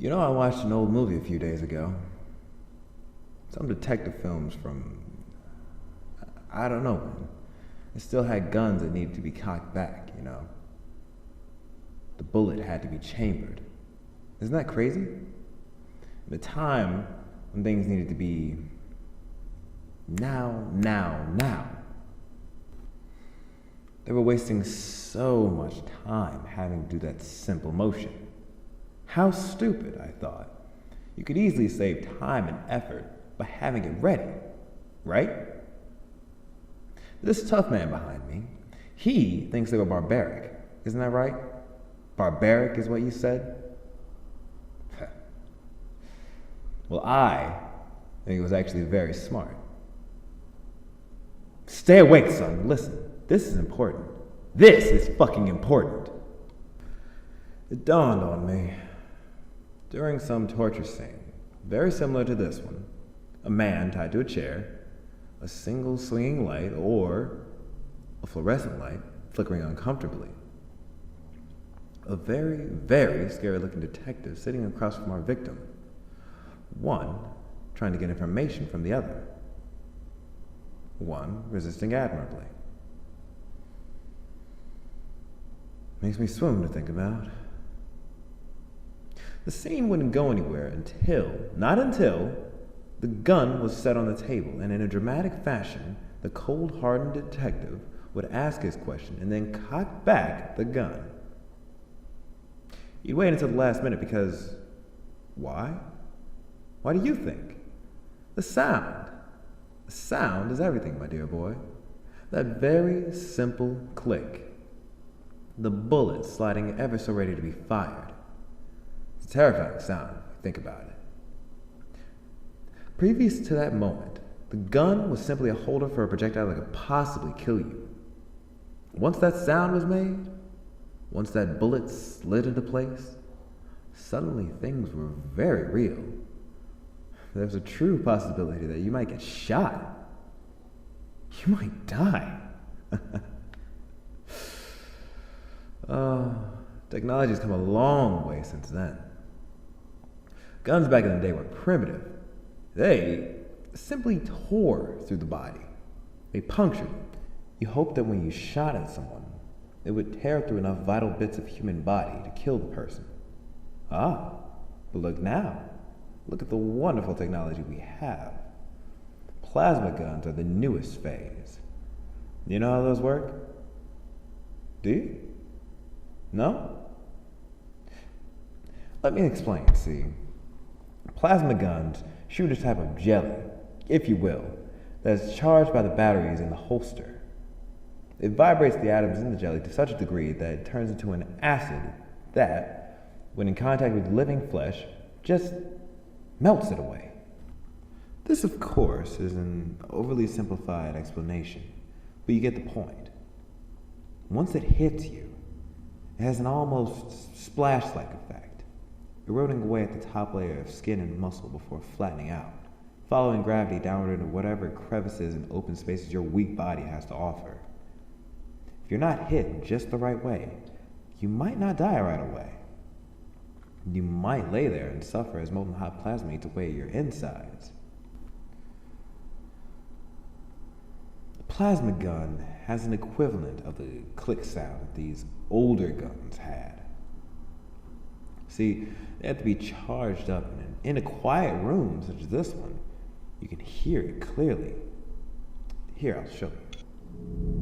I watched an old movie a few days ago. Some detective films from, I don't know when. It still had guns that needed to be cocked back. The bullet had to be chambered. Isn't that crazy? At a time when things needed to be now. They were wasting so much time having to do that simple motion. How stupid, I thought. You could easily save time and effort by having it ready, right? This tough man behind me, he thinks they were barbaric. Isn't that right? Barbaric is what you said? Well, I think it was actually very smart. Stay awake, son. Listen, this is important. This is fucking important. It dawned on me. During some torture scene, very similar to this one, a man tied to a chair, a single swinging light, or a fluorescent light flickering uncomfortably. A very, very scary-looking detective sitting across from our victim. One trying to get information from the other. One resisting admirably. Makes me swoon to think about. The scene wouldn't go anywhere not until, the gun was set on the table, and in a dramatic fashion, the cold-hardened detective would ask his question and then cock back the gun. He'd wait until the last minute because, why? Why do you think? The sound. The sound is everything, my dear boy. That very simple click. The bullet sliding ever so ready to be fired. It's a terrifying sound, if you think about it. Previous to that moment, the gun was simply a holder for a projectile that could possibly kill you. Once that sound was made, once that bullet slid into place, suddenly things were very real. There was a true possibility that you might get shot. You might die. Technology's come a long way since then. Guns back in the day were primitive. They simply tore through the body. They punctured. You hoped that when you shot at someone, it would tear through enough vital bits of human body to kill the person. But look now. Look at the wonderful technology we have. Plasma guns are the newest phase. You know how those work? Do you? No? Let me explain, see. Plasma guns shoot a type of jelly, if you will, that is charged by the batteries in the holster. It vibrates the atoms in the jelly to such a degree that it turns into an acid that, when in contact with living flesh, just melts it away. This, of course, is an overly simplified explanation, but you get the point. Once it hits you, it has an almost splash-like effect, eroding away at the top layer of skin and muscle before flattening out, following gravity downward into whatever crevices and open spaces your weak body has to offer. If you're not hit just the right way, you might not die right away. You might lay there and suffer as molten hot plasma eats away your insides. A plasma gun has an equivalent of the click sound that these older guns had. See, they have to be charged up, and in a quiet room such as this one, you can hear it clearly. Here, I'll show you.